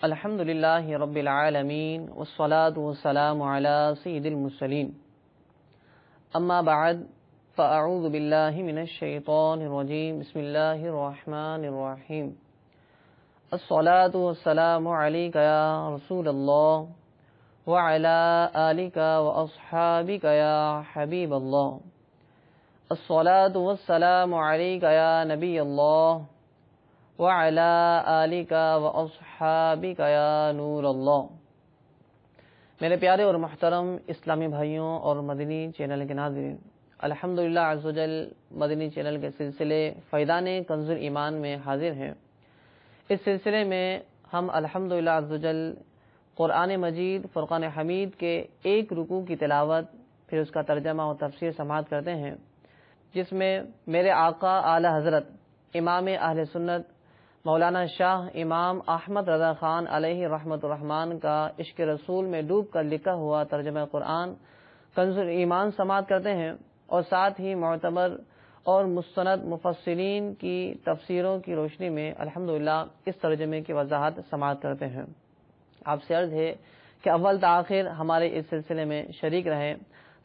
الحمد للہ رب العالمین والصلاة والسلام علی سید المرسلین اما بعد فاعوذ باللہ من الشیطان الرجیم بسم اللہ الرحمن الرحیم الصلاة والسلام علیک یا رسول اللہ وعلی آلک واصحابک یا حبیب اللہ الصلاة والسلام علیک یا نبی اللہ وَعَلَىٰ آلِكَ وَأَصْحَابِكَ يَا نور اللہ۔ میرے پیارے اور محترم اسلامی بھائیوں اور مدنی چینل کے ناظرین، الحمدللہ عز و جل مدنی چینل کے سلسلے فیضان کنز ایمان میں حاضر ہیں۔ اس سلسلے میں ہم الحمدللہ عز و جل قرآن مجید فرقان حمید کے ایک رکوع کی تلاوت، پھر اس کا ترجمہ و تفسیر سماعت کرتے ہیں، جس میں میرے آقا اعلی حضرت امام اہل سنت مولانا شاہ امام احمد رضا خان علیہ رحمت الرحمن کا عشق رسول میں ڈوب کر لکھا ہوا ترجمہ قرآن کنز ایمان سماعت کرتے ہیں، اور ساتھ ہی معتبر اور مستند مفسرین کی تفسیروں کی روشنی میں الحمدللہ اس ترجمے کی وضاحت سماعت کرتے ہیں۔ آپ سے عرض ہے کہ اول تاخیر ہمارے اس سلسلے میں شریک رہیں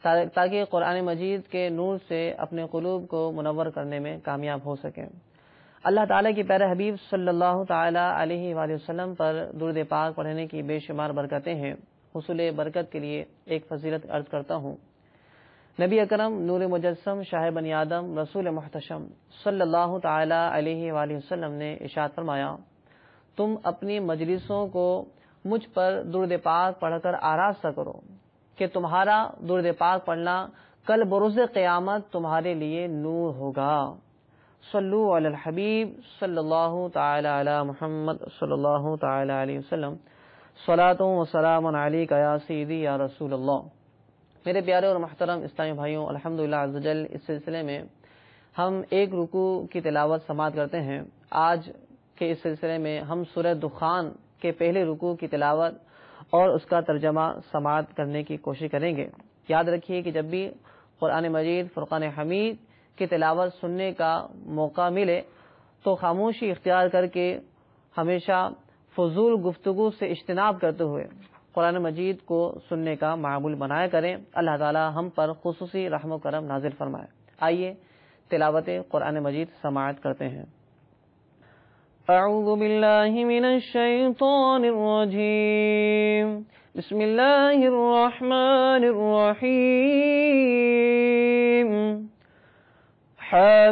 تاکہ قرآن مجید کے نور سے اپنے قلوب کو منور کرنے میں کامیاب ہو سکیں۔ اللہ تعالیٰ کی پیارے حبیب صلی اللہ تعالیٰ علیہ وآلہ وسلم پر درود پاک پڑھنے کی بے شمار برکتیں ہیں۔ حصول برکت کے لیے ایک فضیلت عرض کرتا ہوں۔ نبی اکرم نور مجسم شاہ بنی آدم رسول محتشم صلی اللہ تعالیٰ علیہ وآلہ وسلم نے ارشاد فرمایا، تم اپنی مجلسوں کو مجھ پر درود پاک پڑھ کر آراستہ کرو کہ تمہارا درود پاک پڑھنا کل بروز قیامت تمہارے لیے نور ہوگا۔ صلو علی الحبیب صلی اللہ تعالی علی محمد صلی اللہ تعالی علیہ وسلم صلاۃ و سلام علیک یا سیدی یا رسول اللہ۔ میرے پیارے اور محترم اسلامی بھائیوں، الحمدللہ عز و جل اس سلسلے میں ہم ایک رکوع کی تلاوت سماعت کرتے ہیں۔ آج کے اس سلسلے میں ہم سورہ دخان کے پہلے رکوع کی تلاوت اور اس کا ترجمہ سماعت کرنے کی کوشش کریں گے۔ یاد رکھیے کہ جب بھی قرآن مجید فرقان حمید کی تلاوت سننے کا موقع ملے تو خاموشی اختیار کر کے ہمیشہ فضول گفتگو سے اجتناب کرتے ہوئے قرآن مجید کو سننے کا معمول بنایا کریں۔ اللہ تعالی ہم پر خصوصی رحم و کرم نازل فرمائے۔ آئیے تلاوت قرآن مجید سماعت کرتے ہیں۔ اعوذ باللہ من الشیطان الرجیم، بسم اللہ الرحمن الرحیم۔ حامیم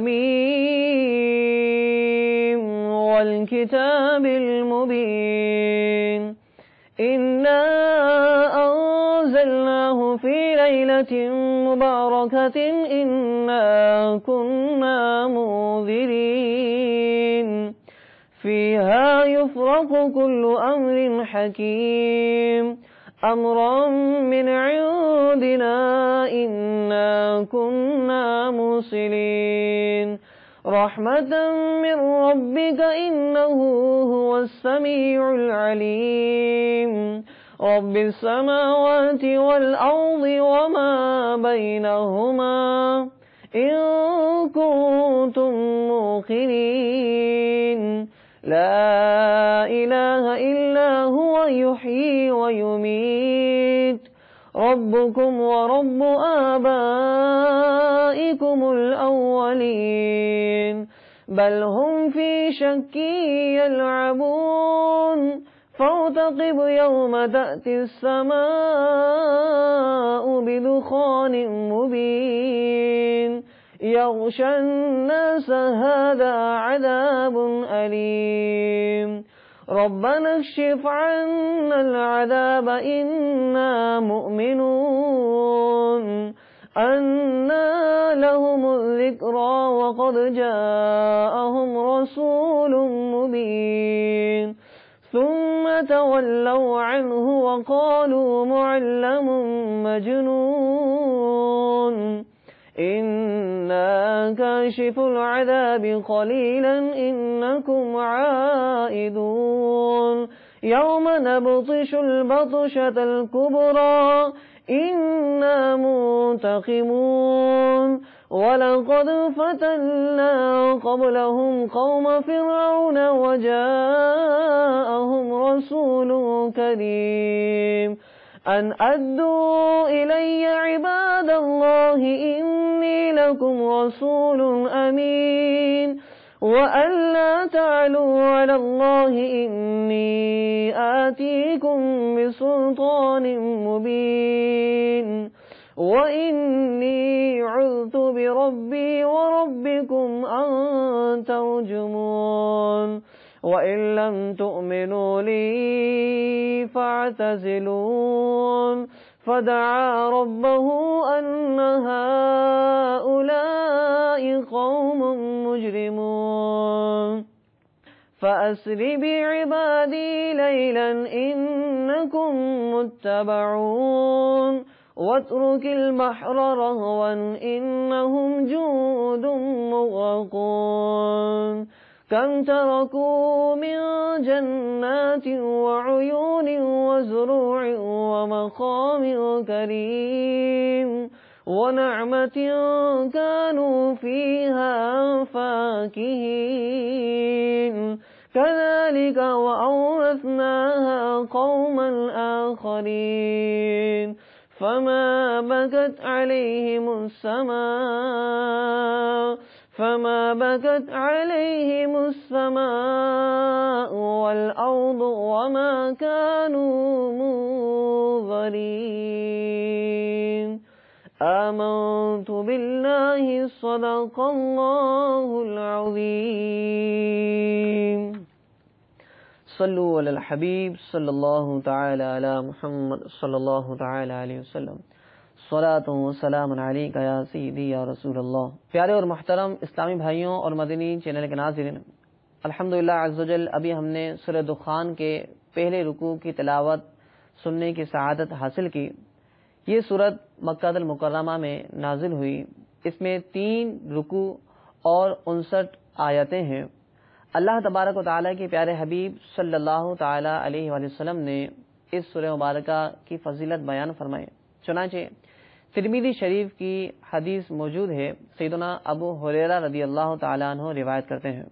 والکتاب المبین، انا انزلناہ فی لیلۃ مبارکۃ انا کنا منذرین، فیہا یفرق کل امر حکیم، امرا من عندنا انا كنا مرسلين، رحمة من ربك انه هو السميع العليم، رب السماوات والارض وما بينهما ان كنتم موقنين، لا إله إلا هو يحيي ويميت، ربكم ورب آبائكم الأولين، بل هم في شك يلعبون، فارتقب يوم تأتي السماء بدخان مبين، يغشى الناس هذا عذاب أليم، ربنا اكشف عنا العذاب إنا مؤمنون، أنى لهم الذكرى وقد جاءهم رسول مبين، ثم تولوا عنه وقالوا معلم مجنون، إنا كاشف العذاب قليلا إنكم عائدون، يوم نبطش البطشة الكبرى إنا منتقمون، ولقد فتنا قبلهم قوم فرعون وجاءهم رسول كريم أن أدوا إلي عباد الله إني لكم رسول أمين وأن لا تعلوا على الله إني آتيكم بسلطان مبين وإني عذت بربي وربكم أن ترجمون وإن لم تؤمنوا لي فاعتزلون فدعا ربه أن هؤلاء قوم مجرمون فأسر بعبادي ليلا إنكم متبعون واترك البحر رهوا إنهم جند مغرقون كم تركوا من جنات وعيون وزروع ومقام كريم ونعمة كانوا فيها فاكهين كذلك وأورثناها قوما آخرين فما بكت عليهم السماء والأرض وما كانوا منظرين آمنت بالله صدق الله العظيم صلوا على الحبيب صلی اللہ تعالی علی محمد صلی اللہ تعالی علیہ وسلم صلاۃ و سلام علیک یا سیدی یا رسول اللہ۔ پیارے اور محترم اسلامی بھائیوں اور مدنی چینل کے ناظرین، الحمدللہ عز و جل ابھی ہم نے سورہ دخان کے پہلے رکوع کی تلاوت سننے کی سعادت حاصل کی۔ یہ سورت مکہ المکرمہ میں نازل ہوئی۔ اس میں 3 رکوع اور 59 آیتیں ہیں۔ اللہ تبارک و تعالیٰ کے پیارے حبیب صلی اللہ تعالی علیہ وآلہ وسلم نے اس سورہ مبارکہ کی فضیلت بیان فرمائی۔ چنانچہ ترمذی شریف کی حدیث موجود ہے، سیدنا ابو ہریرہ رضی اللہ تعالیٰ عنہ روایت کرتے ہیں،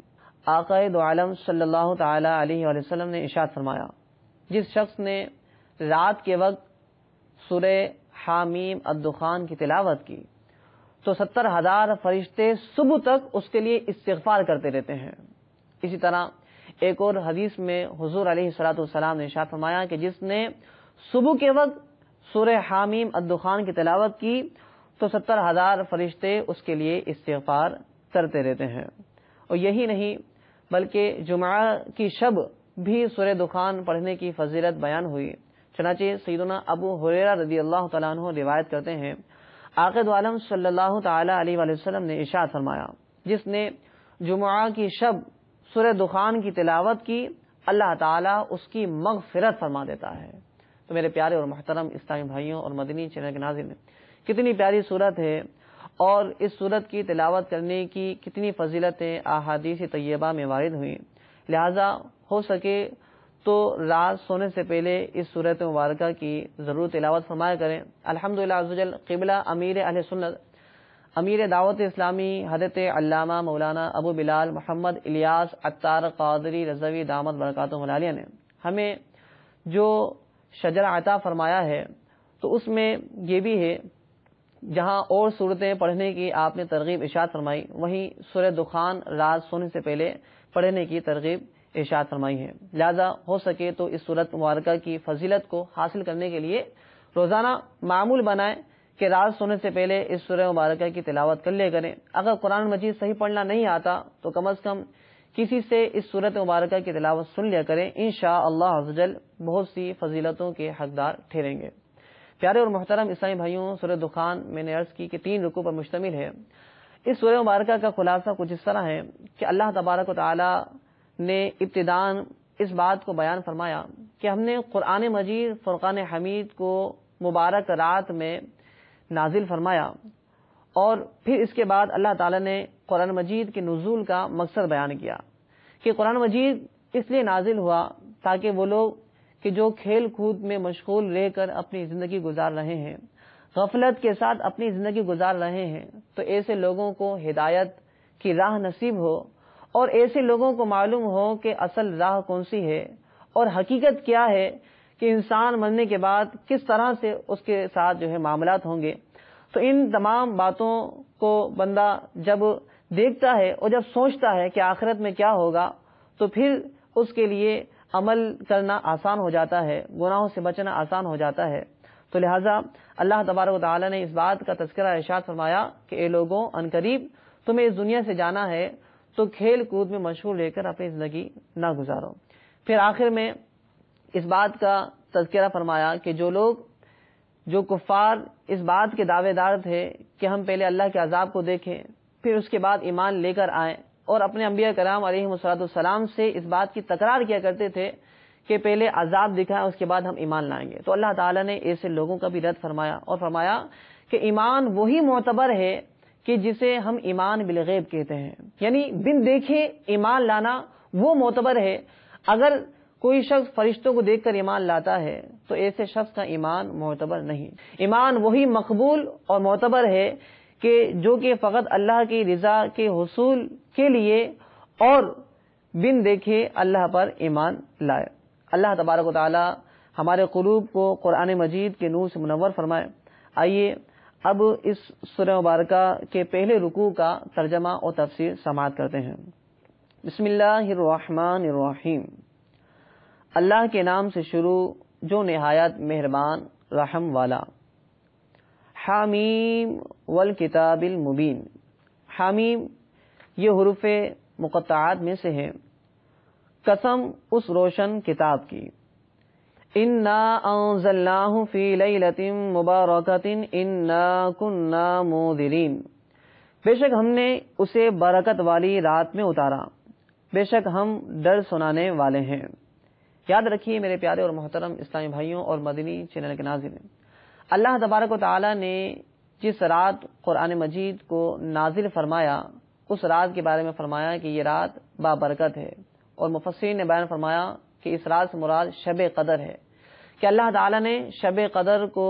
آقا دو عالم صلی اللہ تعالی علیہ وآلہ وسلم نے ارشاد فرمایا، جس شخص نے رات کے وقت سورہ حامیم الدخان کی تلاوت کی تو 70,000 فرشتے صبح تک اس کے لیے استغفار کرتے رہتے ہیں۔ اسی طرح ایک اور حدیث میں حضور علیہ الصلوۃ والسلام نے ارشاد فرمایا کہ جس نے صبح کے وقت سورہ حامیم الدخان کی تلاوت کی تو 70,000 فرشتے اس کے لیے استغفار کرتے رہتے ہیں۔ اور یہی نہیں بلکہ جمعہ کی شب بھی سورہ دخان پڑھنے کی فضیلت بیان ہوئی۔ چنانچہ سیدنا ابو ہریرہ رضی اللہ تعالیٰ عنہ روایت کرتے ہیں، آقا دو عالم صلی اللہ تعالی علیہ وآلہ وسلم نے ارشاد فرمایا، جس نے جمعہ کی شب سورہ دخان کی تلاوت کی اللہ تعالیٰ اس کی مغفرت فرما دیتا ہے۔ تو میرے پیارے اور محترم اسلامی بھائیوں اور مدنی چینل کے ناظرین، کتنی پیاری صورت ہے اور اس صورت کی تلاوت کرنے کی کتنی فضیلتیں احادیث طیبہ میں وارد ہوئیں۔ لہٰذا ہو سکے تو رات سونے سے پہلے اس صورت مبارکہ کی ضرور تلاوت فرمایا کریں۔ الحمدللہ عز و جل قبلہ امیر اہل سنت، امیر دعوت اسلامی حضرت علامہ مولانا ابو بلال محمد الیاس عطار قادری رضوی دامت برکاتہ العالیہ نے ہمیں جو شجرہ عطا فرمایا ہے تو اس میں یہ بھی ہے، جہاں اور صورتیں پڑھنے کی آپ نے ترغیب ارشاد فرمائی، وہیں سورہ دخان رات سونے سے پہلے پڑھنے کی ترغیب ارشاد فرمائی ہے۔ لہذا ہو سکے تو اس سورت مبارکہ کی فضیلت کو حاصل کرنے کے لیے روزانہ معمول بنائیں کہ رات سونے سے پہلے اس سورہ مبارکہ کی تلاوت کر لیا کریں۔ اگر قرآن مجید صحیح پڑھنا نہیں آتا تو کم از کم کسی سے اس سورت مبارکہ کی تلاوت سن لیا کریں، انشاءاللہ عز و جل بہت سی فضیلتوں کے حقدار ٹھہریں گے۔ پیارے اور محترم اسلامی بھائیوں، سورہ دخان میں نے عرض کی کہ 3 رکوع پر مشتمل ہے۔ اس سورہ مبارکہ کا خلاصہ کچھ اس طرح ہے کہ اللہ تبارک و تعالی نے ابتداءً اس بات کو بیان فرمایا کہ ہم نے قرآن مجید فرقان حمید کو مبارک رات میں نازل فرمایا، اور پھر اس کے بعد اللہ تعالی نے قرآن مجید کے نزول کا مقصد بیان کیا کہ قرآن مجید اس لیے نازل ہوا تاکہ وہ لوگ کہ جو کھیل کود میں مشغول رہ کر اپنی زندگی گزار رہے ہیں، غفلت کے ساتھ اپنی زندگی گزار رہے ہیں، تو ایسے لوگوں کو ہدایت کی راہ نصیب ہو اور ایسے لوگوں کو معلوم ہو کہ اصل راہ کون سی ہے اور حقیقت کیا ہے کہ انسان مرنے کے بعد کس طرح سے اس کے ساتھ جو ہے معاملات ہوں گے، تو ان تمام باتوں کو بندہ جب دیکھتا ہے اور جب سوچتا ہے کہ آخرت میں کیا ہوگا، تو پھر اس کے لیے عمل کرنا آسان ہو جاتا ہے، گناہوں سے بچنا آسان ہو جاتا ہے۔ تو لہٰذا اللہ تبارک و تعالی نے اس بات کا تذکرہ ارشاد فرمایا کہ اے لوگوں، عنقریب تمہیں اس دنیا سے جانا ہے تو کھیل کود میں مشغول رہ کر اپنی زندگی نہ گزارو۔ پھر آخر میں اس بات کا تذکرہ فرمایا کہ جو کفار اس بات کے دعوے دار تھے کہ ہم پہلے اللہ کے عذاب کو دیکھیں، پھر اس کے بعد ایمان لے کر آئیں، اور اپنے انبیاء کرام علیہم السلام سے اس بات کی تکرار کیا کرتے تھے کہ پہلے عذاب دکھائیں اس کے بعد ہم ایمان لائیں گے، تو اللہ تعالیٰ نے ایسے لوگوں کا بھی رد فرمایا اور فرمایا کہ ایمان وہی معتبر ہے کہ جسے ہم ایمان بالغیب کہتے ہیں، یعنی بن دیکھے ایمان لانا وہ معتبر ہے۔ اگر کوئی شخص فرشتوں کو دیکھ کر ایمان لاتا ہے تو ایسے شخص کا ایمان معتبر نہیں۔ ایمان وہی مقبول اور معتبر ہے کہ جو کہ فقط اللہ کی رضا کے حصول کے لیے اور بن دیکھے اللہ پر ایمان لائے۔ اللہ تبارک و تعالی ہمارے قلوب کو قرآن مجید کے نور سے منور فرمائے۔ آئیے اب اس سورہ مبارکہ کے پہلے رکوع کا ترجمہ اور تفسیر سماعت کرتے ہیں۔ بسم اللہ الرحمن الرحیم۔ اللہ کے نام سے شروع جو نہایت مہربان رحم والا۔ حامیم والکتاب المبین۔ حامیم یہ حروف مقطعات میں سے ہے، قسم اس روشن کتاب کی۔ انا انزلناہ فی لیلۃ مبارکۃ انا کنا منذرین۔ بے شک ہم نے اسے برکت والی رات میں اتارا، بے شک ہم ڈر سنانے والے ہیں۔ یاد رکھیے میرے پیارے اور محترم اسلامی بھائیوں اور مدنی چینل کے ناظرین، اللہ تبارک و تعالی نے جس رات قرآن مجید کو نازل فرمایا اس رات کے بارے میں فرمایا کہ یہ رات بابرکت ہے، اور مفسرین نے بیان فرمایا کہ اس رات سے مراد شب قدر ہے، کہ اللہ تعالی نے شب قدر کو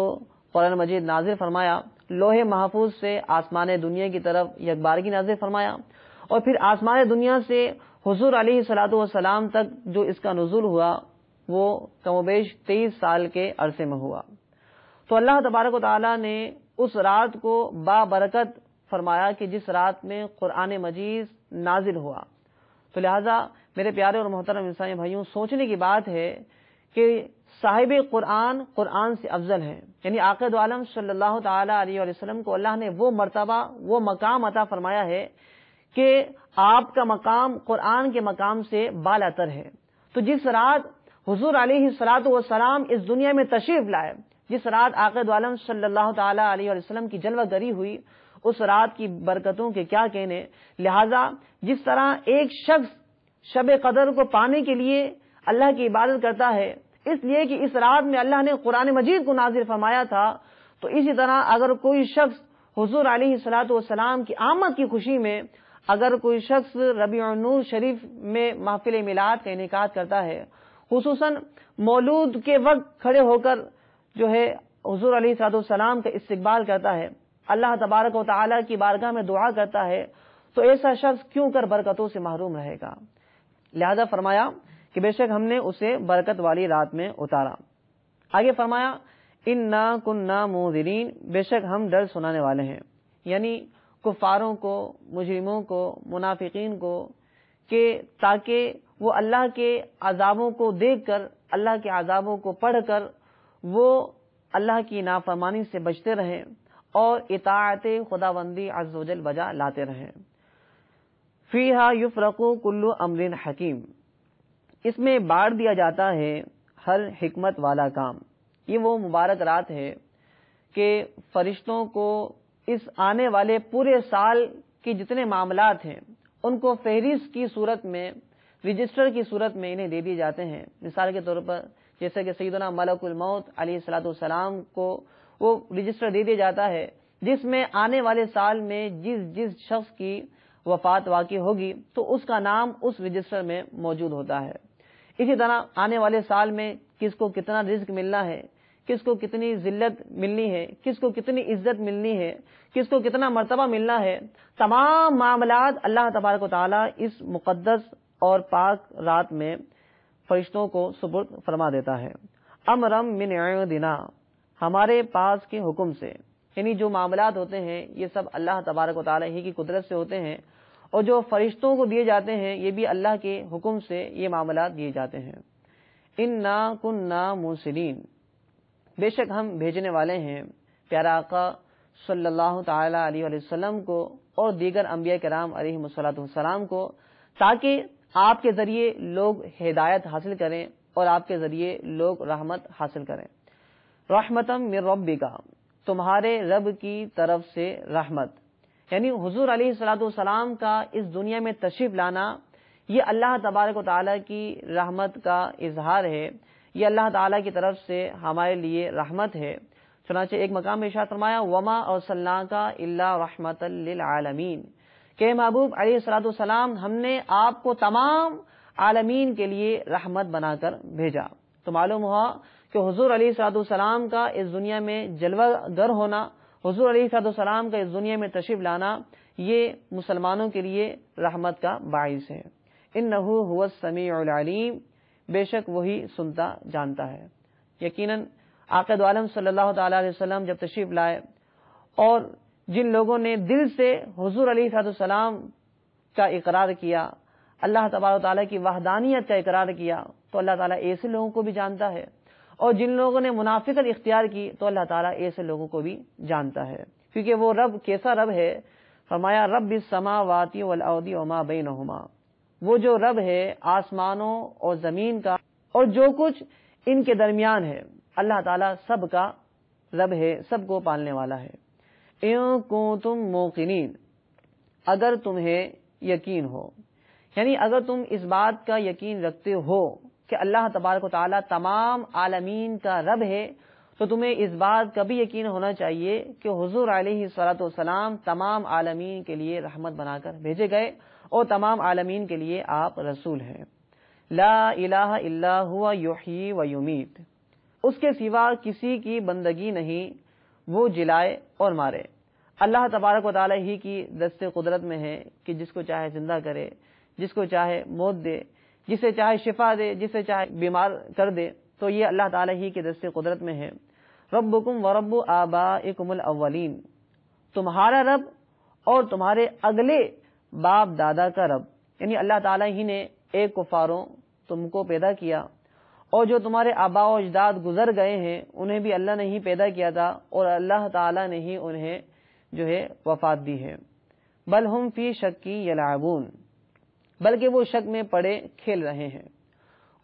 قرآن مجید نازل فرمایا، لوح محفوظ سے آسمان دنیا کی طرف یکبارگی نازل فرمایا، اور پھر آسمان دنیا سے حضور علیہ الصلوۃ والسلام تک جو اس کا نزول ہوا وہ کم و بیش 23 سال کے عرصے میں ہوا۔ تو اللہ تبارک و تعالی نے اس رات کو بابرکت فرمایا کہ جس رات میں قرآن مجید نازل ہوا۔ تو لہٰذا میرے پیارے اور محترم انسانی بھائیوں، سوچنے کی بات ہے کہ صاحب قرآن سے افضل ہے، یعنی آقا دو عالم صلی اللہ تعالی علیہ وسلم کو اللہ نے وہ مرتبہ وہ مقام عطا فرمایا ہے کہ آپ کا مقام قرآن کے مقام سے بالا تر ہے۔ تو جس رات حضور علیہ الصلوۃ والسلام اس دنیا میں تشریف لائے، جس رات آقا دو عالم صلی اللہ تعالی علیہ وسلم کی جلوہ گری ہوئی، اس رات کی برکتوں کے کیا کہنے۔ لہذا جس طرح ایک شخص شب قدر کو پانے کے لیے اللہ کی عبادت کرتا ہے اس لیے کہ اس رات میں اللہ نے قرآن مجید کو نازل فرمایا تھا، تو اسی طرح اگر کوئی شخص حضور علیہ الصلوۃ والسلام کی آمد کی خوشی میں اگر کوئی شخص ربیع النور شریف میں محفل میلاد کا انعقاد کرتا ہے، خصوصاً مولود کے وقت کھڑے ہو کر جو ہے حضور علیہ الصلوۃ والسلام کا استقبال کرتا ہے، اللہ تبارک و تعالی کی بارگاہ میں دعا کرتا ہے، تو ایسا شخص کیوں کر برکتوں سے محروم رہے گا۔ لہذا فرمایا کہ بے شک ہم نے اسے برکت والی رات میں اتارا۔ آگے فرمایا انا کنا منذرین، بے شک ہم ڈر سنانے والے ہیں، یعنی کفاروں کو، مجرموں کو، منافقین کو، کہ تاکہ وہ اللہ کے عذابوں کو دیکھ کر، اللہ کے عذابوں کو پڑھ کر وہ اللہ کی نافرمانی سے بچتے رہیں اور اطاعت خداوندی عز و جل بجا لاتے رہیں۔ فیہا یفرق کل امر حکیم، اس میں بانٹ دیا جاتا ہے ہر حکمت والا کام۔ یہ وہ مبارک رات ہے کہ فرشتوں کو اس آنے والے پورے سال کے جتنے معاملات ہیں ان کو فہرست کی صورت میں، رجسٹر کی صورت میں انہیں دے دیے جاتے ہیں۔ مثال کے طور پر جیسے کہ سیدنا ملک الموت علیہ الصلوۃ والسلام کو وہ رجسٹر دے دیا جاتا ہے جس میں آنے والے سال میں جس شخص کی وفات واقع ہوگی تو اس کا نام اس رجسٹر میں موجود ہوتا ہے۔ اسی طرح آنے والے سال میں کس کو کتنا رزق ملنا ہے، کس کو کتنی ذلت ملنی ہے، کس کو کتنی عزت ملنی ہے، کس کو کتنا مرتبہ ملنا ہے، تمام معاملات اللہ تبارک و تعالی اس مقدس اور پاک رات میں فرشتوں کو سپرد فرما دیتا ہے۔ امرم من عندنا، ہمارے پاس کے حکم سے، یعنی جو معاملات ہوتے ہیں یہ سب اللہ تبارک و تعالی ہی کی قدرت سے ہوتے ہیں، اور جو فرشتوں کو دیے جاتے ہیں یہ بھی اللہ کے حکم سے یہ معاملات دیے جاتے ہیں۔ انا کننا مرسلین، بے شک ہم بھیجنے والے ہیں پیارا آقا صلی اللہ تعالی علیہ وسلم کو اور دیگر انبیاء کرام علیہ الصلوۃ والسلام کو، تاکہ آپ کے ذریعے لوگ ہدایت حاصل کریں اور آپ کے ذریعے لوگ رحمت حاصل کریں۔ رحمتم من ربک، تمہارے رب کی طرف سے رحمت، یعنی حضور علیہ الصلوۃ والسلام کا اس دنیا میں تشریف لانا یہ اللہ تبارک و تعالیٰ کی رحمت کا اظہار ہے، یہ اللہ تعالیٰ کی طرف سے ہمارے لیے رحمت ہے۔ چنانچہ ایک مقام میں ارشاد فرمایا وما ارسلناک الا رحمتا للعالمین، کہ محبوب علیہ الصلوۃ والسلام ہم نے آپ کو تمام عالمین کے لیے رحمت بنا کر بھیجا۔ تو معلوم ہوا کہ حضور علیہ الصلوۃ والسلام کا اس دنیا میں جلوہ گر ہونا، حضور علیہ الصلوۃ والسلام کا اس دنیا میں تشریف لانا یہ مسلمانوں کے لیے رحمت کا باعث ہے۔ انہ هو السمیع العلیم، بے شک وہی سنتا جانتا ہے۔ یقیناً آقا دو عالم صلی اللہ تعالی علیہ وسلم جب تشریف لائے اور جن لوگوں نے دل سے حضور علیہ الصلوۃ والسلام کا اقرار کیا، اللہ تبارک و تعالیٰ کی وحدانیت کا اقرار کیا، تو اللہ تعالیٰ ایسے لوگوں کو بھی جانتا ہے، اور جن لوگوں نے منافقت اختیار کی تو اللہ تعالیٰ ایسے لوگوں کو بھی جانتا ہے، کیونکہ وہ رب کیسا رب ہے۔ فرمایا رب السماوات والارض وما بینہما، وہ جو رب ہے آسمانوں اور زمین کا اور جو کچھ ان کے درمیان ہے، اللہ تعالیٰ سب کا رب ہے، سب کو پالنے والا ہے۔ ان کنتم موقنین، اگر تمہیں یقین ہو، یعنی اگر تم اس بات کا یقین رکھتے ہو کہ اللہ تبارک و تعالیٰ تمام عالمین کا رب ہے، تو تمہیں اس بات کا بھی یقین ہونا چاہیے کہ حضور علیہ الصلوۃ والسلام تمام عالمین کے لیے رحمت بنا کر بھیجے گئے اور تمام عالمین کے لیے آپ رسول ہیں۔ لا الہ الا ہوا یحیی و یمیت، اس کے سوا کسی کی بندگی نہیں، وہ جلائے اور مارے۔ اللہ تبارک و تعالیٰ ہی کی دست قدرت میں ہے کہ جس کو چاہے زندہ کرے، جس کو چاہے موت دے، جسے چاہے شفا دے، جسے چاہے بیمار کر دے، تو یہ اللہ تعالیٰ ہی کی دست قدرت میں ہے۔ ربکم ورب آبائکم الاولین، تمہارا رب اور تمہارے اگلے باپ دادا کا رب، یعنی اللہ تعالیٰ ہی نے ایک کفاروں تم کو پیدا کیا، اور جو تمہارے آباء و اجداد گزر گئے ہیں انہیں بھی اللہ نے ہی پیدا کیا تھا، اور اللہ تعالیٰ نے ہی انہیں جو ہے وفات دی ہے۔ بل ہم فی شک یلعبون، بلکہ وہ شک میں پڑے کھیل رہے ہیں۔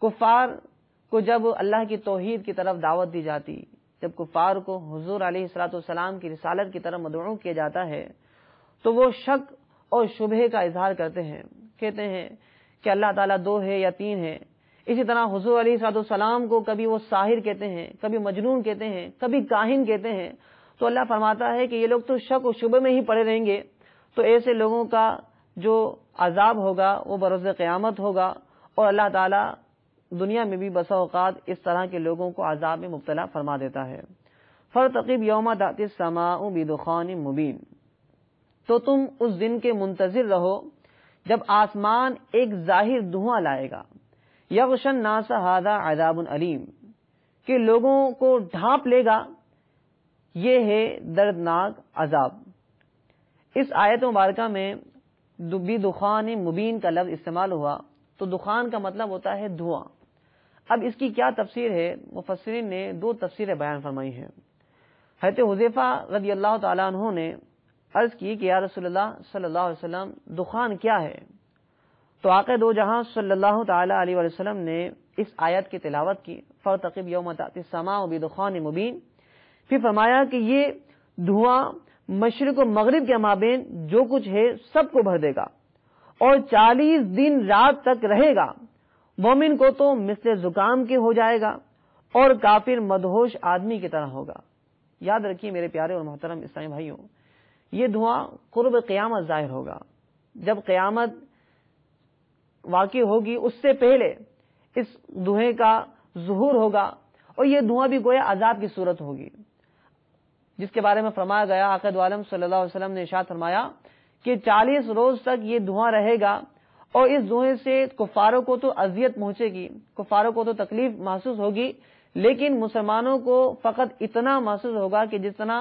کفار کو جب اللہ کی توحید کی طرف دعوت دی جاتی، جب کفار کو حضور علیہ الصلوۃ والسلام کی رسالت کی طرف مدعو کیا جاتا ہے تو وہ شک اور شبہے کا اظہار کرتے ہیں، کہتے ہیں کہ اللہ تعالیٰ دو ہے یا تین ہے۔ اسی طرح حضور علیہ الصلوۃ والسلام کو کبھی وہ ساحر کہتے ہیں، کبھی مجنون کہتے ہیں، کبھی کاہن کہتے ہیں۔ تو اللہ فرماتا ہے کہ یہ لوگ تو شک و شبہ میں ہی پڑے رہیں گے، تو ایسے لوگوں کا جو عذاب ہوگا وہ بروز قیامت ہوگا، اور اللہ تعالیٰ دنیا میں بھی بسا اوقات اس طرح کے لوگوں کو عذاب میں مبتلا فرما دیتا ہے۔ فارتقب یوم تأتی السماء بدخان مبین، تو تم اس دن کے منتظر رہو جب آسمان ایک ظاہر دھواں لائے گا، یغشی الناس ھذا عذاب علیم، کہ لوگوں کو ڈھانپ لے گا، یہ ہے دردناک عذاب۔ اس آیت مبارکہ میں بدخان مبین کا لفظ استعمال ہوا، تو دخان کا مطلب ہوتا ہے دھواں۔ اب اس کی کیا تفسیر ہے؟ مفسرین نے دو تفسیریں بیان فرمائی ہیں۔ حضرت حذیفہ رضی اللہ تعالیٰ عنہ نے عرض کی کہ یا رسول اللہ صلی اللہ علیہ وسلم دخان کیا ہے؟ تو آقا دو جہاں صلی اللہ تعالیٰ علیہ وسلم نے اس آیت کی تلاوت کی، فارتقب یوم تأتی السماء بدخان مبین، پھر فرمایا کہ یہ دھواں مشرق و مغرب کے مابین جو کچھ ہے سب کو بھر دے گا، اور 40 دن رات تک رہے گا۔ مومن کو تو مثل زکام کے ہو جائے گا، اور کافر مدہوش آدمی کی طرح ہوگا۔ یاد رکھیے میرے پیارے اور محترم اسلامی بھائیوں، یہ دھواں قرب قیامت ظاہر ہوگا، جب قیامت واقع ہوگی اس سے پہلے اس دھوئیں کا ظہور ہوگا، اور یہ دھواں بھی گویا عذاب کی صورت ہوگی، جس کے بارے میں فرمایا گیا، آقا دو عالم صلی اللہ علیہ وسلم نے ارشاد فرمایا کہ 40 روز تک یہ دھواں رہے گا، اور اس دھوئیں سے کفاروں کو تو اذیت پہنچے گی، کفاروں کو تو تکلیف محسوس ہوگی، لیکن مسلمانوں کو فقط اتنا محسوس ہوگا کہ جتنا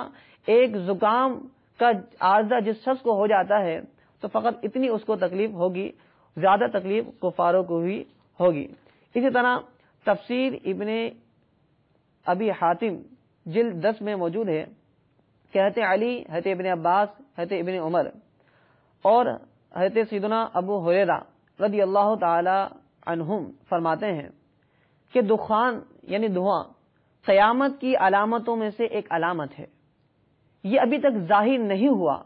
ایک زکام کا عارضہ جس شخص کو ہو جاتا ہے تو فقط اتنی اس کو تکلیف ہوگی، زیادہ تکلیف کفاروں کو بھی ہوگی۔ اسی طرح تفسیر ابن ابی حاتم جلد 10 میں موجود ہے کہ حضرت علی، حضرت ابن عباس، حضرت ابن عمر اور حضرت سیدنا ابو ہریرہ رضی اللہ تعالی عنہم فرماتے ہیں کہ دخان یعنی دھواں قیامت کی علامتوں میں سے ایک علامت ہے، یہ ابھی تک ظاہر نہیں ہوا،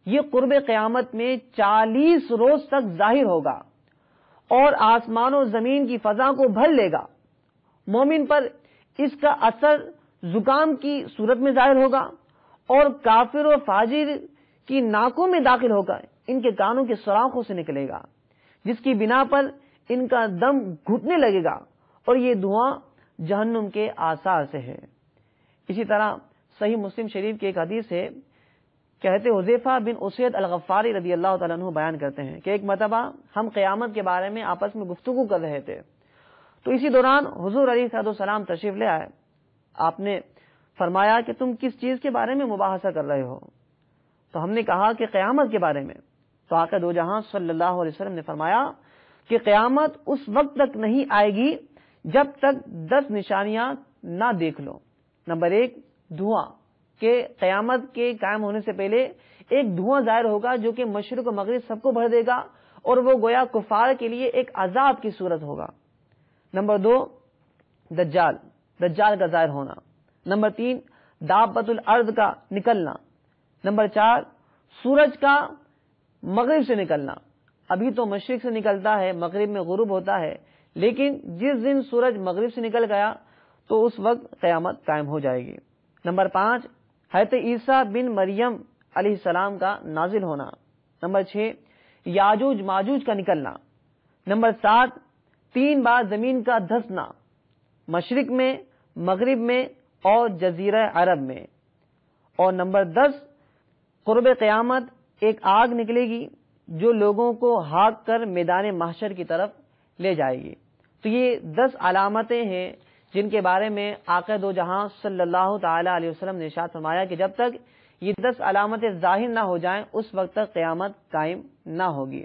یہ قرب قیامت میں 40 روز تک ظاہر ہوگا اور آسمان و زمین کی فضا کو بھر لے گا۔ مومن پر اس کا اثر زکام کی صورت میں ظاہر ہوگا اور کافر و فاجر کی ناکوں میں داخل ہوگا، ان کے کانوں کے سوراخوں سے نکلے گا، جس کی بنا پر ان کا دم گھٹنے لگے گا، اور یہ دھواں جہنم کے آثار سے ہے۔ اسی طرح صحیح مسلم شریف کی ایک حدیث ہے، کہتے حذیفہ بن اسید الغفاری رضی اللہ تعالیٰ عنہ بیان کرتے ہیں کہ ایک مرتبہ ہم قیامت کے بارے میں آپس میں گفتگو کر رہے تھے، تو اسی دوران حضور علیہ السلام تشریف لے آئے۔ آپ نے فرمایا کہ تم کس چیز کے بارے میں مباحثہ کر رہے ہو؟ تو ہم نے کہا کہ قیامت کے بارے میں۔ تو آقا دو جہاں صلی اللہ علیہ وسلم نے فرمایا کہ قیامت اس وقت تک نہیں آئے گی جب تک 10 نشانیاں نہ دیکھ لو۔ نمبر 1 دھواں، کہ قیامت کے قائم ہونے سے پہلے ایک دھواں ظاہر ہوگا جو کہ مشرق و مغرب سب کو بھر دے گا، اور وہ گویا کفار کے لیے ایک عذاب کی صورت ہوگا۔ نمبر 2 دجال کا ظاہر ہونا۔ نمبر 3 دابۃ الارض کا نکلنا۔ نمبر 4 سورج کا مغرب سے نکلنا۔ ابھی تو مشرق سے نکلتا ہے، مغرب میں غروب ہوتا ہے، لیکن جس دن سورج مغرب سے نکل گیا تو اس وقت قیامت قائم ہو جائے گی۔ نمبر 5 حضرت عیسیٰ بن مریم علیہ السلام کا نازل ہونا۔ نمبر 6 یاجوج ماجوج کا نکلنا۔ نمبر 7 3 بار زمین کا دھسنا، مشرق میں، مغرب میں اور جزیرہ عرب میں۔ اور نمبر 10 قرب قیامت ایک آگ نکلے گی جو لوگوں کو ہانک کر میدان محشر کی طرف لے جائے گی۔ تو یہ 10 علامتیں ہیں جن کے بارے میں آقا دو جہاں صلی اللہ تعالی علیہ وسلم نے ارشاد فرمایا کہ جب تک یہ 10 علامتیں ظاہر نہ ہو جائیں اس وقت تک قیامت قائم نہ ہوگی،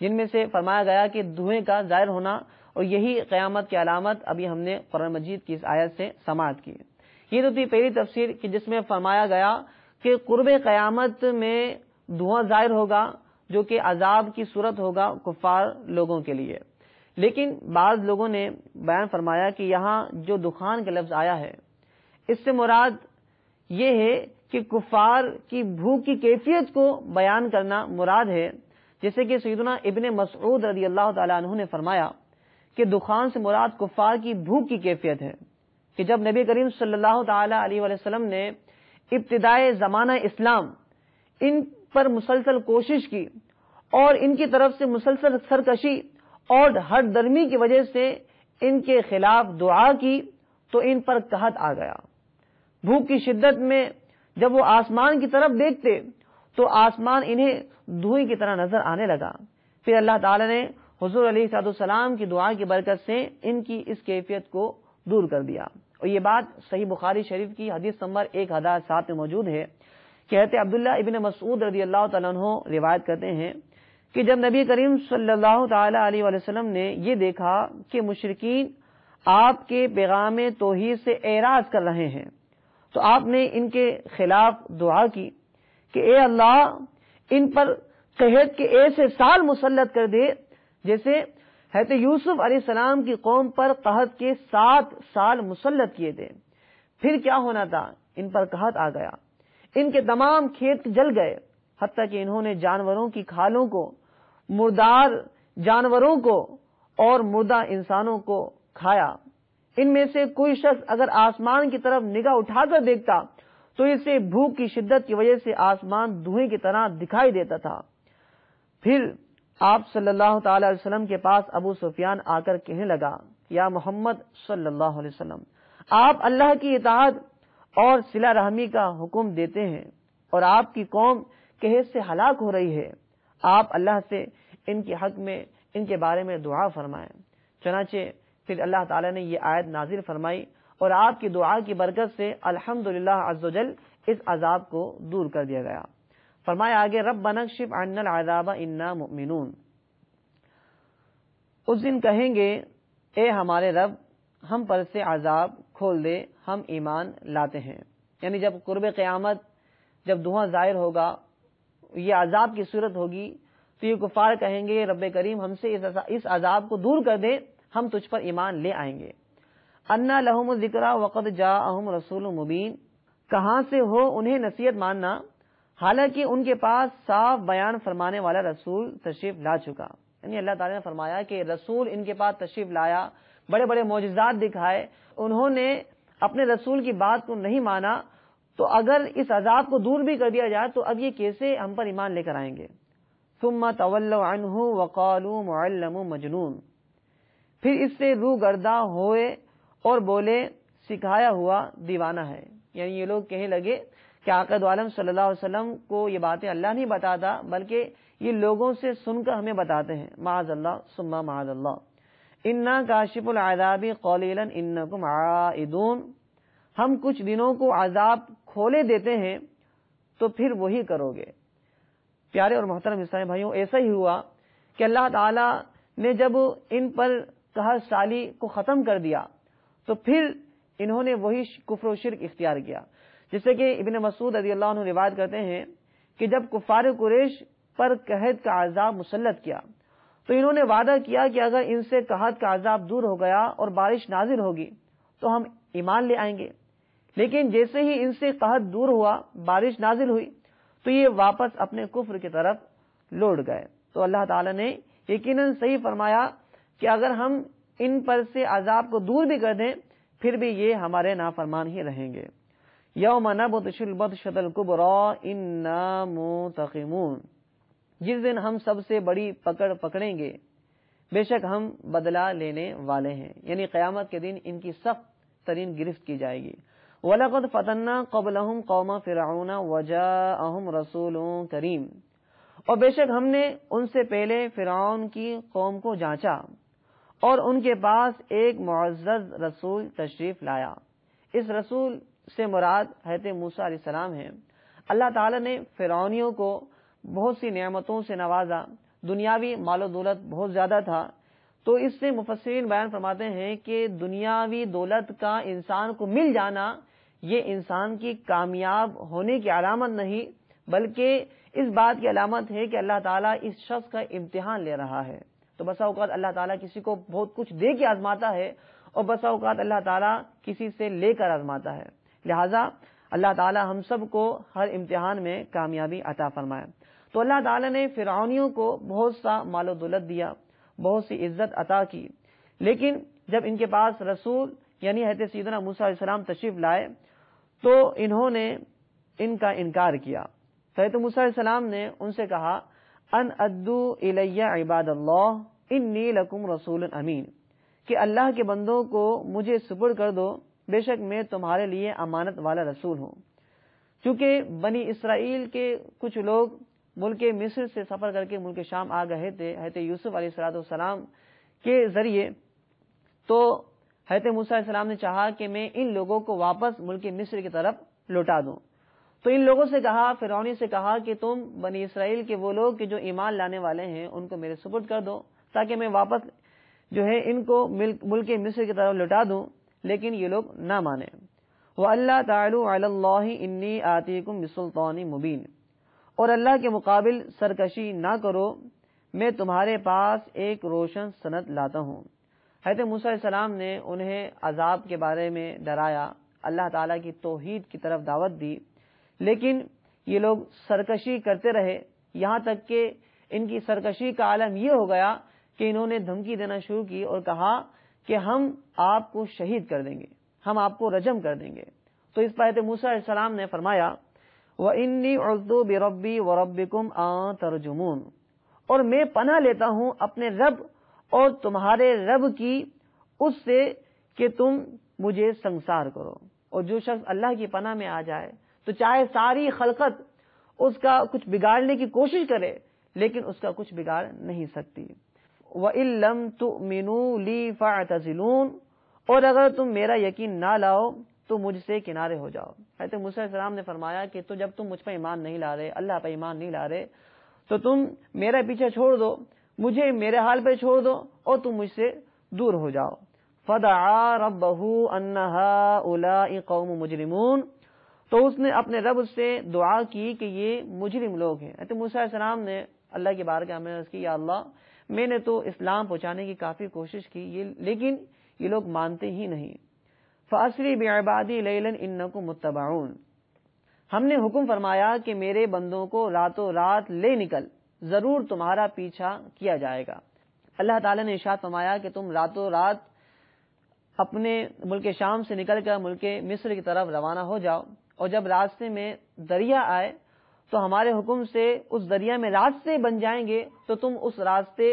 جن میں سے فرمایا گیا کہ دھوئیں کا ظاہر ہونا، اور یہی قیامت کی علامت ابھی ہم نے قرآن مجید کی اس آیت سے سماعت کی۔ یہ تو تھی پہلی تفسیر کہ جس میں فرمایا گیا کہ قرب قیامت میں دھواں ظاہر ہوگا جو کہ عذاب کی صورت ہوگا کفار لوگوں کے لیے۔ لیکن بعض لوگوں نے بیان فرمایا کہ یہاں جو دخان کا لفظ آیا ہے اس سے مراد یہ ہے کہ کفار کی بھوک کی کیفیت کو بیان کرنا مراد ہے، جیسے کہ سیدنا ابن مسعود رضی اللہ تعالیٰ عنہ نے فرمایا کہ دخان سے مراد کفار کی بھوک کی کیفیت ہے، کہ جب نبی کریم صلی اللہ تعالی علیہ وسلم نے ابتدائے زمانہ اسلام ان پر مسلسل کوشش کی اور ان کی طرف سے مسلسل سرکشی اور ہر درمی کی وجہ سے ان کے خلاف دعا کی تو ان پر قحط آ گیا۔ بھوک کی شدت میں جب وہ آسمان کی طرف دیکھتے تو آسمان انہیں دھوئیں کی طرح نظر آنے لگا۔ پھر اللہ تعالی نے حضور علیہ السلام کی دعا کی برکت سے ان کی اس کیفیت کو دور کر دیا۔ اور یہ بات صحیح بخاری شریف کی حدیث نمبر 1007 میں موجود ہے کہ حضرت عبداللہ ابن مسعود رضی اللہ تعالیٰ عنہ روایت کرتے ہیں کہ جب نبی کریم صلی اللہ تعالی علیہ وسلم نے یہ دیکھا کہ مشرکین آپ کے پیغام توحید سے اعراض کر رہے ہیں تو آپ نے ان کے خلاف دعا کی کہ اے اللہ ان پر قحط کے ایسے سال مسلط کر دے جیسے حضرت یوسف علیہ السلام کی قوم پر قحط کے 7 سال مسلط کیے تھے۔ پھر کیا ہونا تھا، ان پر قحط آ گیا، ان کے تمام کھیت جل گئے، حتیٰ کہ انہوں نے جانوروں کی کھالوں کو، مردار جانوروں کو اور مردہ انسانوں کو کھایا۔ ان میں سے کوئی شخص اگر آسمان کی طرف نگاہ اٹھا کر دیکھتا تو اسے بھوک کی شدت کی وجہ سے آسمان دھوئیں کی طرح دکھائی دیتا تھا۔ پھر آپ صلی اللہ تعالی علیہ وسلم کے پاس ابو سفیان آ کر کہنے لگا، یا محمد صلی اللہ علیہ وسلم، آپ اللہ کی اطاعت اور صلہ رحمی کا حکم دیتے ہیں اور آپ کی قوم قحط سے ہلاک ہو رہی ہے، آپ اللہ سے ان کے حق میں ان کے بارے میں دعا فرمائیں۔ چنانچہ پھر اللہ تعالیٰ نے یہ آیت نازل فرمائی اور آپ کی دعا کی برکت سے الحمدللہ عز و جل اس عذاب کو دور کر دیا گیا۔ فرمایا آگے ربنا اکشف عنا العذاب انا مؤمنون، اس دن کہیں گے اے ہمارے رب ہم پر سے عذاب کھول دے، ہم ایمان لاتے ہیں۔ یعنی جب قرب قیامت جب دھواں ظاہر ہوگا، یہ عذاب کی صورت ہوگی، تو یہ کفار کہیں گے رب کریم ہم سے اس عذاب کو دور کر دے، ہم تجھ پر ایمان لے آئیں گے۔ انا لہم الذکری وقد جاءہم رسول مبین، کہاں سے ہو انہیں نصیحت ماننا حالانکہ ان کے پاس صاف بیان فرمانے والا رسول تشریف لا چکا۔ یعنی اللہ تعالیٰ نے فرمایا کہ رسول ان کے پاس تشریف لایا، بڑے بڑے معجزات دکھائے، انہوں نے اپنے رسول کی بات کو نہیں مانا، تو اگر اس عذاب کو دور بھی کر دیا جائے تو اب یہ کیسے ہم پر ایمان لے کر آئیں گے؟ ثم تولوا عنہ وقالوا معلم مجنون، پھر اس سے روگرداں ہوئے اور بولے سکھایا ہوا دیوانہ ہے۔ یعنی یہ لوگ کہنے لگے کہ آقا دو عالم صلی اللہ علیہ وسلم کو یہ باتیں اللہ نہیں بتاتا، بلکہ یہ لوگوں سے سن کر ہمیں بتاتے ہیں۔ معاذ اللہ ثم معاذ اللہ۔ انا کاشف العذاب قلیلا انکم عائدون، ہم کچھ دنوں کو عذاب کھولے دیتے ہیں تو پھر وہی کرو گے۔ پیارے اور محترم اسلامی بھائیوں، ایسا ہی ہوا کہ اللہ تعالی نے جب ان پر قہر سالی کو ختم کر دیا تو پھر انہوں نے وہی کفر و شرک اختیار کیا۔ جیسے کہ ابن مسعود رضی اللہ عنہ روایت کرتے ہیں کہ جب کفار قریش پر قحط کا عذاب مسلط کیا تو انہوں نے وعدہ کیا کہ اگر ان سے قحط کا عذاب دور ہو گیا اور بارش نازل ہوگی تو ہم ایمان لے آئیں گے، لیکن جیسے ہی ان سے قحط دور ہوا، بارش نازل ہوئی، تو یہ واپس اپنے کفر کی طرف لوٹ گئے۔ تو اللہ تعالی نے یقیناً صحیح فرمایا کہ اگر ہم ان پر سے عذاب کو دور بھی کر دیں پھر بھی یہ ہمارے نافرمان ہی رہیں گے۔ یوم نبطش البطشۃ الکبریٰ انا منتقمون، جس دن ہم سب سے بڑی پکڑ پکڑیں گے، بے شک ہم بدلہ لینے والے ہیں۔ یعنی قیامت کے دن ان کی سخت ترین گرفت کی جائے گی۔ وَلَقَدْ فَتَنَّا قَبْلَهُمْ قَوْمَ فِرْعَوْنَ وَجَاءَهُمْ رَسُولٌ کریم، اور بے شک ہم نے ان سے پہلے فرعون کی قوم کو جانچا اور ان کے پاس ایک معزز رسول تشریف لایا۔ اس رسول سے مراد حضرت موسیٰ علیہ السلام ہیں۔ اللہ تعالی نے فرعونیوں کو بہت سی نعمتوں سے نوازا، دنیاوی مال و دولت بہت زیادہ تھا، تو اس سے مفسرین بیان فرماتے ہیں کہ دنیاوی دولت کا انسان کو مل جانا یہ انسان کی کامیاب ہونے کی علامت نہیں، بلکہ اس بات کی علامت ہے کہ اللہ تعالیٰ اس شخص کا امتحان لے رہا ہے۔ تو بسا اوقات اللہ تعالیٰ کسی کو بہت کچھ دے کے آزماتا ہے اور بسا اوقات اللہ تعالیٰ کسی سے لے کر آزماتا ہے، لہٰذا اللہ تعالیٰ ہم سب کو ہر امتحان میں کامیابی عطا فرمائے۔ تو اللہ تعالیٰ نے فرعونیوں کو بہت سا مال و دولت دیا، بہت سی عزت عطا کی، لیکن جب ان کے پاس رسول یعنی حضرت سیدنا موسیٰ علیہ السلام تشریف لائے تو انہوں نے ان کا انکار کیا۔ حضرت موسیٰ علیہ السلام نے ان سے کہا ان ادو الی عباد اللہ انی لکم رسول امین، کہ اللہ کے بندوں کو مجھے سپرد کر دو، بے شک میں تمہارے لیے امانت والا رسول ہوں۔ چونکہ بنی اسرائیل کے کچھ لوگ ملک مصر سے سفر کر کے ملک شام آ گئے تھے حضرت یوسف علیہ السلام کے ذریعے، تو حضرت موسیٰ علیہ السلام نے چاہا کہ میں ان لوگوں کو واپس ملک مصر کی طرف لوٹا دوں۔ تو ان لوگوں سے کہا، فرعونی سے کہا کہ تم بنی اسرائیل کے وہ لوگ کہ جو ایمان لانے والے ہیں ان کو میرے سپرد کر دو تاکہ میں واپس جو ہے ان کو ملک مصر کی طرف لوٹا دوں، لیکن یہ لوگ نہ مانے۔ وَأَلَّا تَعْلُوا عَلَى اللَّهِ إِنِّي آتِيكُم بِسُلْطَانٍ مُبِينٍ، اور اللہ کے مقابل سرکشی نہ کرو، میں تمہارے پاس ایک روشن سند لاتا ہوں۔ حضرت موسیٰ علیہ السلام نے انہیں عذاب کے بارے میں ڈرایا، اللہ تعالیٰ کی توحید کی طرف دعوت دی، لیکن یہ لوگ سرکشی کرتے رہے، یہاں تک کہ ان کی سرکشی کا عالم یہ ہو گیا کہ انہوں نے دھمکی دینا شروع کی اور کہا کہ ہم آپ کو شہید کر دیں گے، ہم آپ کو رجم کر دیں گے۔ تو اس پر حضرت موسیٰ علیہ السلام نے فرمایا وَإِنِّي عُذْتُ بِرَبِّي وَرَبِّكُمْ أَن تَرْجُمُونَ، اور میں پناہ لیتا ہوں اپنے رب اور تمہارے رب کی اس سے کہ تم مجھے سنسار کرو۔ اور جو شخص اللہ کی پناہ میں آ جائے تو چاہے ساری خلقت اس کا کچھ بگاڑنے کی کوشش کرے لیکن اس کا کچھ بگاڑ نہیں سکتی۔ وَإِن لَّمْ تُؤْمِنُوا لِي فَاعْتَزِلُونِ، اور اگر تم میرا یقین نہ لاؤ تو مجھ سے کنارے ہو جاؤ۔ حضرت موسیٰ علیہ السلام نے فرمایا کہ تو جب تم مجھ پر ایمان نہیں لا رہے، اللہ پر ایمان نہیں لا رہے، تو تم میرا پیچھے چھوڑ دو، مجھے میرے حال پہ چھوڑ دو اور تم مجھ سے دور ہو جاؤ۔ فدعا ربہ ان ہؤلاء قوم مجرمون، تو اس نے اپنے رب سے دعا کی کہ یہ مجرم لوگ ہیں۔ حضرت موسیٰ علیہ السلام نے اللہ کی بارگاہ میں عرض کی، یا اللہ میں نے تو اسلام پہنچانے کی کافی کوشش کی، لیکن یہ لوگ مانتے ہی نہیں۔ فَأَسْرِ بِعِبَادِي لَيْلًا إِنَّكُمْ مُتَّبَعُونَ، ہم نے حکم فرمایا کہ میرے بندوں کو راتوں رات لے نکل، ضرور تمہارا پیچھا کیا جائے گا۔ اللہ تعالیٰ نے ارشاد فرمایا کہ تم راتوں رات اپنے ملک شام سے نکل کر ملک مصر کی طرف روانہ ہو جاؤ، اور جب راستے میں دریا آئے تو ہمارے حکم سے اس دریا میں راستے بن جائیں گے تو تم اس راستے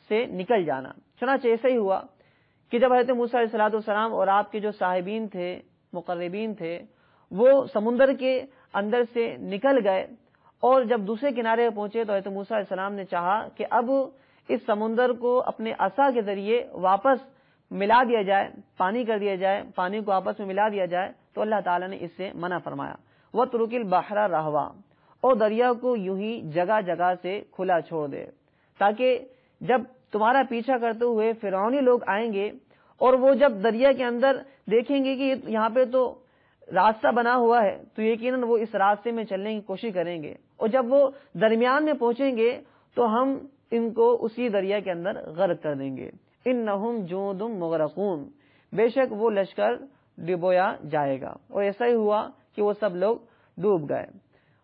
سے نکل جانا۔ چنانچہ ایسا ہی ہوا کہ جب حضرت موسیٰ علیہ السلام اور آپ کے جو صاحبین تھے، مقربین تھے، وہ سمندر کے اندر سے نکل گئے اور جب دوسرے کنارے پہنچے تو حضرت موسیٰ علیہ السلام نے چاہا کہ اب اس سمندر کو اپنے عصا کے ذریعے واپس ملا دیا جائے، پانی کر دیا جائے، پانی کو آپس میں ملا دیا جائے، تو اللہ تعالیٰ نے اس سے منع فرمایا۔ وَاتْرُكِ الْبَحْرَ رَهْوًا، اور دریا کو یوں ہی جگہ جگہ سے کھلا چھوڑ دے، تاکہ جب تمہارا پیچھا کرتے ہوئے فرعونی لوگ آئیں گے اور وہ جب دریا کے اندر دیکھیں گے کہ یہاں پہ تو راستہ بنا ہوا ہے تو یقیناً وہ اس راستے میں چلنے کی کوشش کریں گے، اور جب وہ درمیان میں پہنچیں گے تو ہم ان کو اسی دریا کے اندر غرق کر دیں گے۔ انہم جند مغرقون، بے شک وہ لشکر ڈبویا جائے گا۔ اور ایسا ہی ہوا کہ وہ سب لوگ ڈوب گئے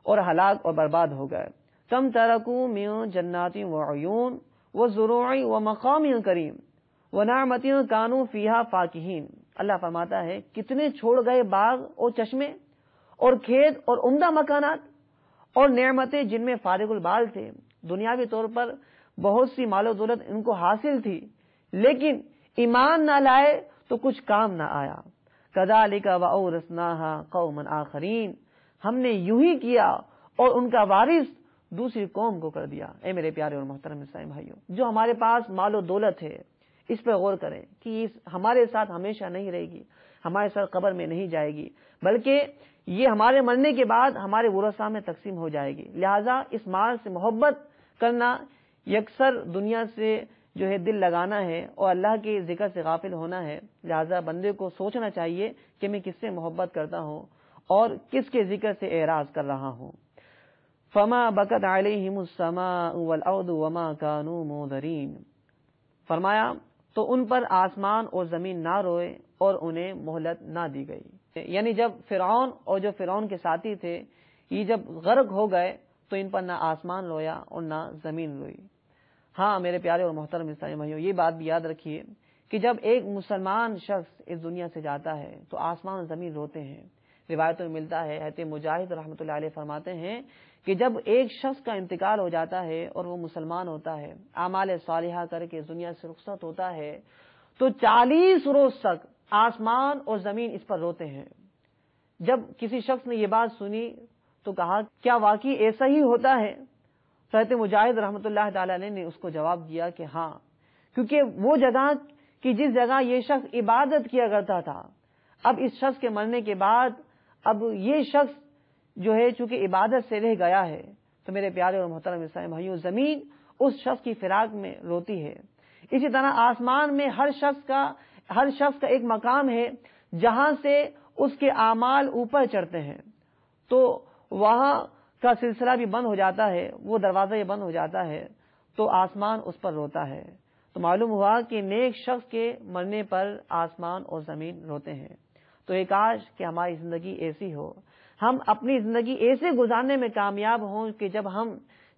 اور ہلاک اور برباد ہو گئے۔ کم ترکوا من جنات وعیون وزروع ومقام کریم ونعمت کانوا فیہا فاکہین، اللہ فرماتا ہے کتنے چھوڑ گئے باغ اور چشمے اور کھیت اور عمدہ مکانات اور نعمتیں جن میں فارغ البال تھے۔ دنیاوی طور پر بہت سی مال و دولت ان کو حاصل تھی، لیکن ایمان نہ لائے تو کچھ کام نہ آیا۔ کذالک وأورثناها قوما آخرین، ہم نے یوں ہی کیا اور ان کا وارث دوسری قوم کو کر دیا۔ اے میرے پیارے اور محترم اسلامی بھائیوں، جو ہمارے پاس مال و دولت ہے اس پہ غور کریں کہ یہ ہمارے ساتھ ہمیشہ نہیں رہے گی، ہمارے ساتھ قبر میں نہیں جائے گی، بلکہ یہ ہمارے مرنے کے بعد ہمارے ورثاء میں تقسیم ہو جائے گی۔ لہٰذا اس مال سے محبت کرنا، یکسر دنیا سے جو ہے دل لگانا ہے اور اللہ کے ذکر سے غافل ہونا ہے۔ لہٰذا بندے کو سوچنا چاہیے کہ میں کس سے محبت کرتا ہوں اور کس کے ذکر سے اعراض کر رہا ہوں۔ فما بکت علیہم السماء والارض وما كانوا منذرین، فرمایا تو ان پر آسمان اور زمین نہ روئے اور انہیں مہلت نہ دی گئی۔ یعنی جب فرعون اور جو فرعون کے ساتھی تھے یہ جب غرق ہو گئے تو ان پر نہ آسمان رویا اور نہ زمین روئی۔ ہاں میرے پیارے اور محترم اسلامی بھائیوں، یہ بات بھی یاد رکھیے کہ جب ایک مسلمان شخص اس دنیا سے جاتا ہے تو آسمان اور زمین روتے ہیں۔ روایتوں میں ملتا ہے، حضرت مجاہد رحمۃ اللہ علیہ فرماتے ہیں کہ جب ایک شخص کا انتقال ہو جاتا ہے اور وہ مسلمان ہوتا ہے، اعمال صالحہ کر کے دنیا سے رخصت ہوتا ہے، تو 40 روز تک آسمان اور زمین اس پر روتے ہیں۔ جب کسی شخص نے یہ بات سنی تو کہا کیا واقعی ایسا ہی ہوتا ہے؟ حضرت مجاہد رحمۃ اللہ تعالی علیہ نے اس کو جواب دیا کہ ہاں، کیونکہ وہ جگہ کہ جس جگہ یہ شخص عبادت کیا کرتا تھا، اب اس شخص کے مرنے کے بعد اب یہ شخص جو ہے چونکہ عبادت سے رہ گیا ہے، تو میرے پیارے اور محترم اسلامی بھائیوں، زمین اس شخص کی فراق میں روتی ہے۔ اسی طرح آسمان میں ہر شخص کا ایک مقام ہے جہاں سے اس کے اعمال اوپر چڑھتے ہیں، تو وہاں کا سلسلہ بھی بند ہو جاتا ہے، وہ دروازہ یہ بند ہو جاتا ہے تو آسمان اس پر روتا ہے۔ تو معلوم ہوا کہ نیک شخص کے مرنے پر آسمان اور زمین روتے ہیں۔ تو ایک کاش کہ ہماری زندگی ایسی ہو، ہم اپنی زندگی ایسے گزارنے میں کامیاب ہوں کہ جب ہم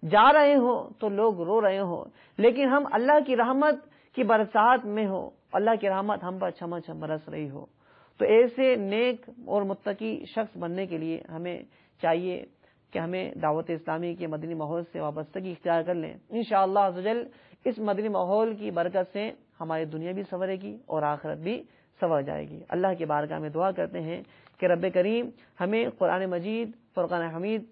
جا رہے ہوں تو لوگ رو رہے ہوں، لیکن ہم اللہ کی رحمت کی برسات میں ہو، اللہ کی رحمت ہم پر چھم چھم برس رہی ہو۔ تو ایسے نیک اور متقی شخص بننے کے لیے ہمیں چاہیے کہ ہمیں دعوت اسلامی کے مدنی ماحول سے وابستگی اختیار کر لیں۔ انشاءاللہ عزوجل اس مدنی ماحول کی برکت سے ہماری دنیا بھی سنورے گی اور آخرت بھی سنور جائے گی۔ اللہ کی بارگاہ میں دعا کرتے ہیں کہ رب کریم ہمیں قرآن مجید، فرقان حمید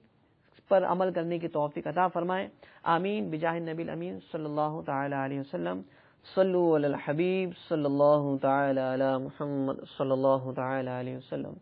پر عمل کرنے کی توفیق عطا فرمائے۔ آمین بجاہ النبی الامین صلی اللہ تعالی علیہ وسلم۔ صلو علی الحبیب صلی اللہ تعالی علی محمد صلی اللہ تعالی علیہ وسلم.